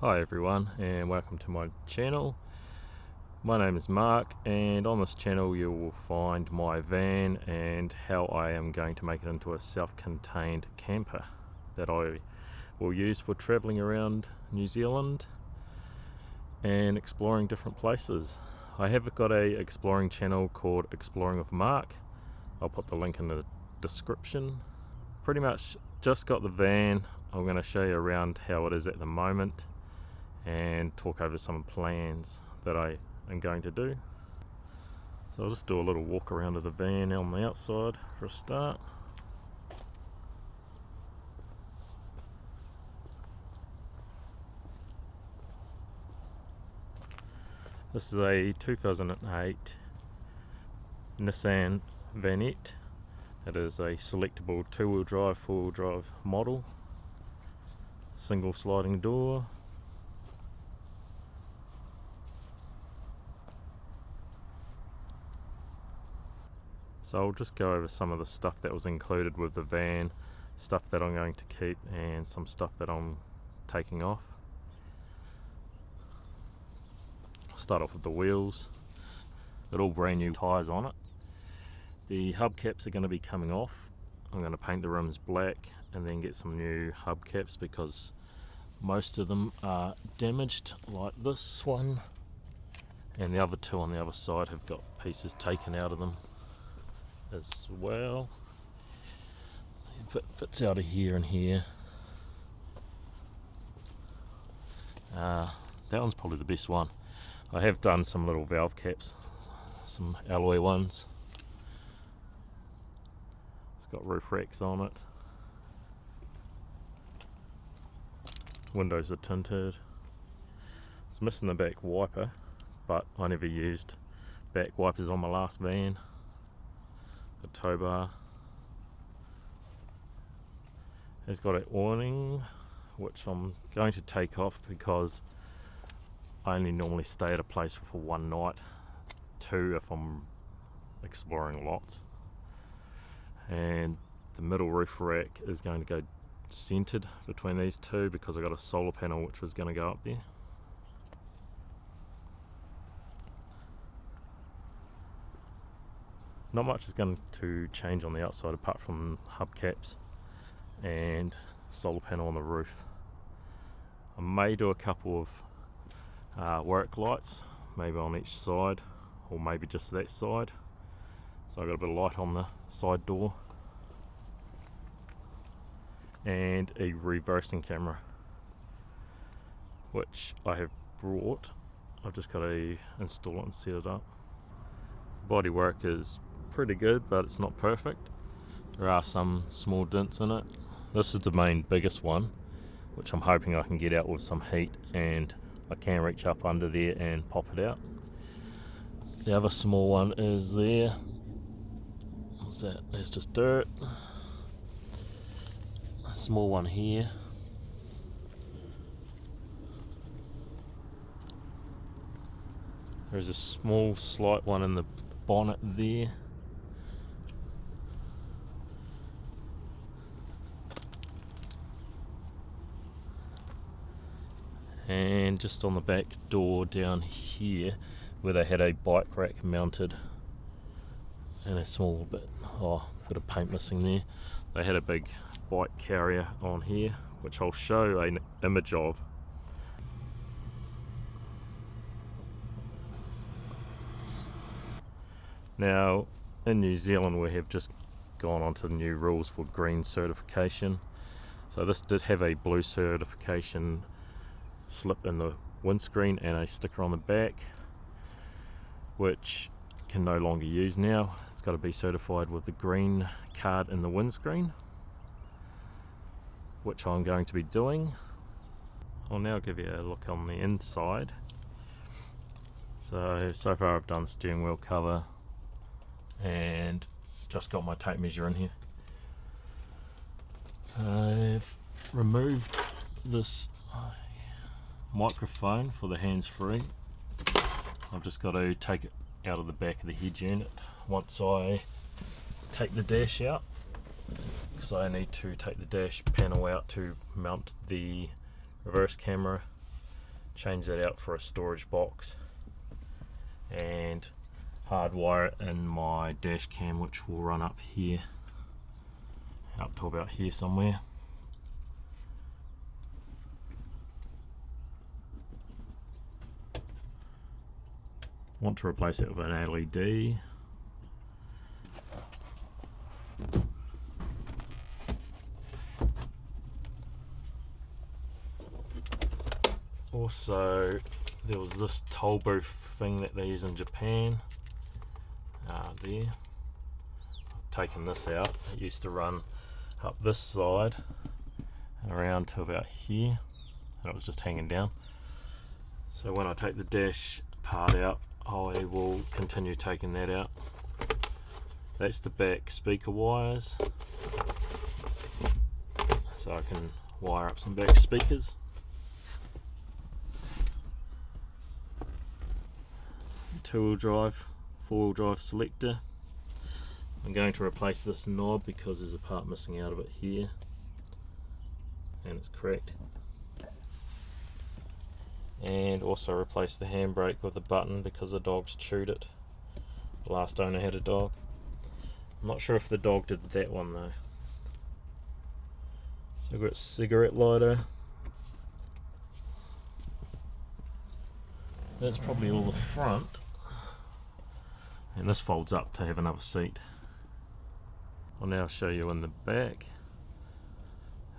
Hi everyone, and welcome to my channel. My name is Mark, and on this channel you will find my van and how I am going to make it into a self-contained camper that I will use for travelling around New Zealand and exploring different places. I have got a exploring channel called Exploring with Mark. I'll put the link in the description. Pretty much just got the van. I'm going to show you around how it is at the moment and talk over some plans that I am going to do. So I'll just do a little walk around of the van on the outside for a start. This is a 2008 Nissan Vanette. It is a selectable two-wheel drive, four-wheel drive model. Single sliding door. So I'll just go over some of the stuff that was included with the van, stuff that I'm going to keep and some stuff that I'm taking off. I'll start off with the wheels. Got all brand new tyres on it. The hubcaps are going to be coming off. I'm going to paint the rims black and then get some new hubcaps because most of them are damaged, like this one, and the other two on the other side have got pieces taken out of them as well. It fits out of here and here. That one's probably the best one. I have done some little valve caps, some alloy ones. It's got roof racks on it. Windows are tinted. It's missing the back wiper, but I never used back wipers on my last van. The tow bar has got an awning which I'm going to take off because I only normally stay at a place for one night, two if I'm exploring lots. And the middle roof rack is going to go centered between these two because I got a solar panel which was going to go up there. Not much is going to change on the outside apart from hubcaps and solar panel on the roof. I may do a couple of work lights, maybe on each side or maybe just that side. So I've got a bit of light on the side door and a reversing camera which I have brought. I've just got to install it and set it up. The bodywork is pretty good, but it's not perfect. There are some small dents in it. This is the main biggest one, which I'm hoping I can get out with some heat and I can reach up under there and pop it out. The other small one is there. What's that? That's just dirt. A small one here. There's a small slight one in the bonnet there. And just on the back door down here where they had a bike rack mounted and a small bit of paint missing there, they had a big bike carrier on here which I'll show an image of. Now in New Zealand we have just gone on to the new rules for green certification, so this did have a blue certification slip in the windscreen and a sticker on the back which can no longer use now. It's got to be certified with the green card in the windscreen, which I'm going to be doing. I'll now give you a look on the inside. So far I've done steering wheel cover and just got my tape measure in here. I've removed this microphone for the hands-free. I've just got to take it out of the back of the head unit once I take the dash out, because I need to take the dash panel out to mount the reverse camera change that out for a storage box and hardwire it in my dash cam, which will run up here, up to about here somewhere. Want to replace it with an LED. Also, there was this toll booth thing that they use in Japan. There. I've taken this out. It used to run up this side and around to about here, and it was just hanging down. So when I take the dash part out, I will continue taking that out. That's the back speaker wires, so I can wire up some back speakers. Two-wheel drive, four-wheel drive selector. I'm going to replace this knob because there's a part missing out of it here and it's cracked. And also replace the handbrake with the button because the dog's chewed it. The last owner had a dog. I'm not sure if the dog did that one though. So I've got a cigarette lighter. That's probably all the front. And this folds up to have another seat. I'll now show you in the back.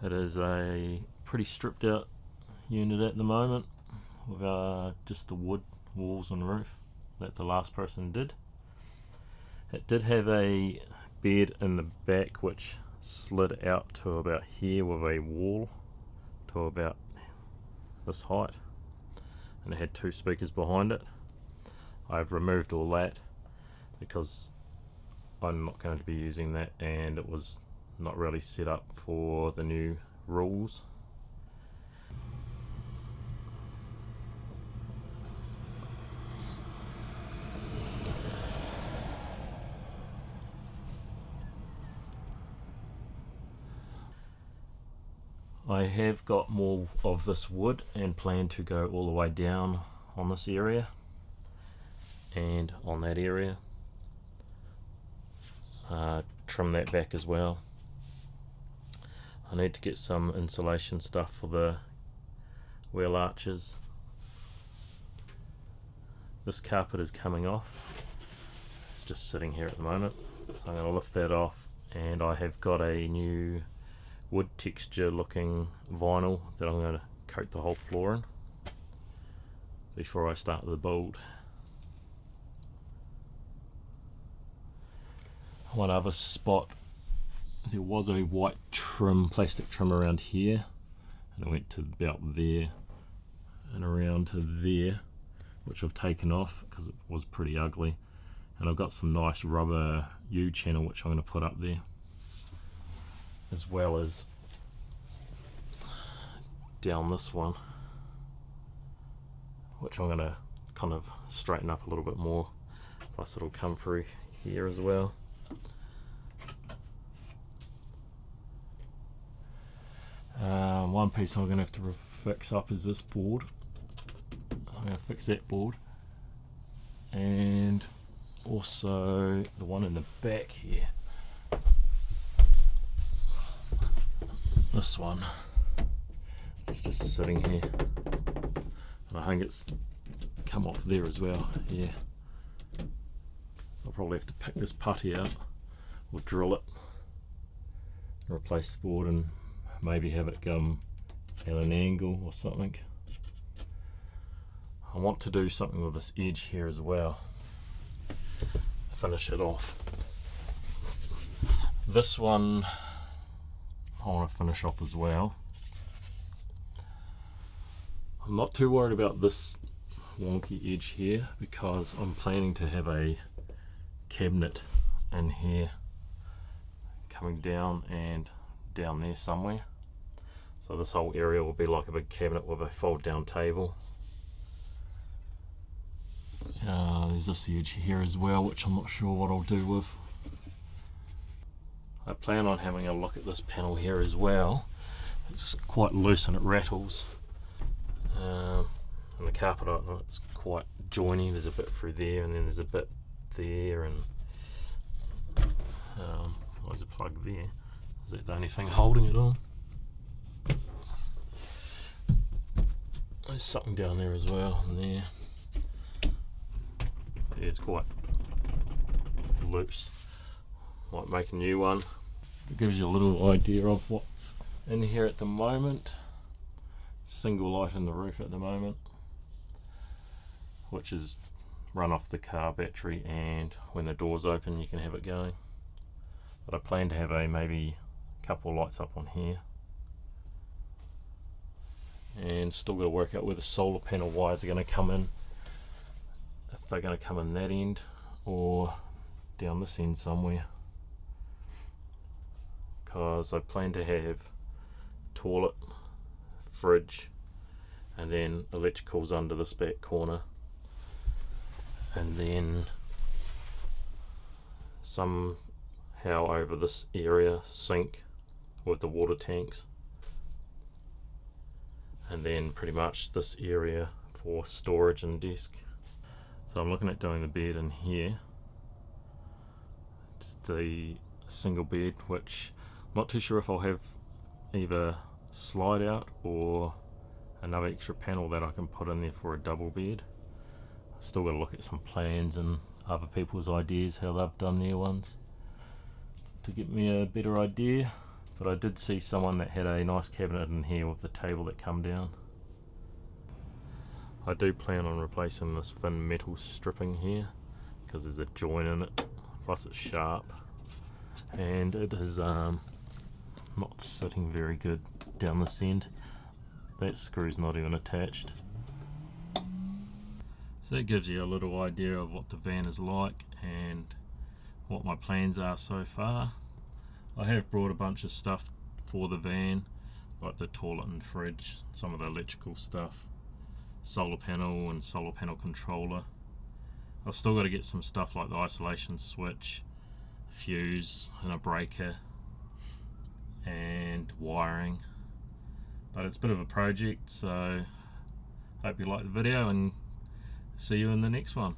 It is a pretty stripped out unit at the moment, with just the wood walls and roof that the last person did. It did have a bed in the back which slid out to about here with a wall to about this height, and it had two speakers behind it. I've removed all that because I'm not going to be using that, and it was not really set up for the new rules. I have got more of this wood and plan to go all the way down on this area and on that area. Trim that back as well. I need to get some insulation stuff for the wheel arches. This carpet is coming off. It's just sitting here at the moment, so I'm going to lift that off, and I have got a new wood texture looking vinyl that I'm going to coat the whole floor in before I start the build. One other spot, there was a white trim, plastic trim around here, and it went to about there and around to there, which I've taken off because it was pretty ugly, and I've got some nice rubber U-channel which I'm going to put up there, as well as down this one, which I'm going to kind of straighten up a little bit more, plus it'll come through here as well. One piece I'm going to have to fix up is this board. I'm going to fix that board, and also the one in the back here. This one, it's just sitting here, and I think it's come off there as well. Yeah, so I'll probably have to pick this putty out or drill it, replace the board, and maybe have it come at an angle or something. I want to do something with this edge here as well, finish it off. This one I want to finish off as well. I'm not too worried about this wonky edge here because I'm planning to have a cabinet in here coming down and down there somewhere. So this whole area will be like a big cabinet with a fold down table. There's this edge here as well, which I'm not sure what I'll do with. I plan on having a look at this panel here as well. It's quite loose and it rattles. And the carpet, it's quite joiny. There's a bit through there, and then there's a bit there, and there's a plug there. Is that the only thing holding it on? There's something down there as well, and there. Yeah, it's quite loose. Might make a new one. It gives you a little idea of what's in here at the moment. Single light in the roof at the moment, which is run off the car battery, and when the doors open you can have it going. But I plan to have maybe a couple of lights up on here, and still got to work out where the solar panel wires are going to come in, if they're going to come in that end or down this end somewhere, because I plan to have toilet, fridge, and then electricals under this back corner, and then somehow over this area sink with the water tanks, and then pretty much this area for storage and desk. So I'm looking at doing the bed in here. It's the single bed, which I'm not too sure if I'll have either slide out or another extra panel that I can put in there for a double bed. Still got to look at some plans and other people's ideas, how they've done their ones, to get me a better idea. But I did see someone that had a nice cabinet in here with the table that come down. I do plan on replacing this thin metal stripping here because there's a joint in it, plus it's sharp, and it is not sitting very good down this end. That screw's not even attached. So that gives you a little idea of what the van is like and what my plans are so far. I have brought a bunch of stuff for the van, like the toilet and fridge, some of the electrical stuff, solar panel and solar panel controller. I've still got to get some stuff like the isolation switch, fuse and a breaker, and wiring. But it's a bit of a project, so hope you like the video, and see you in the next one.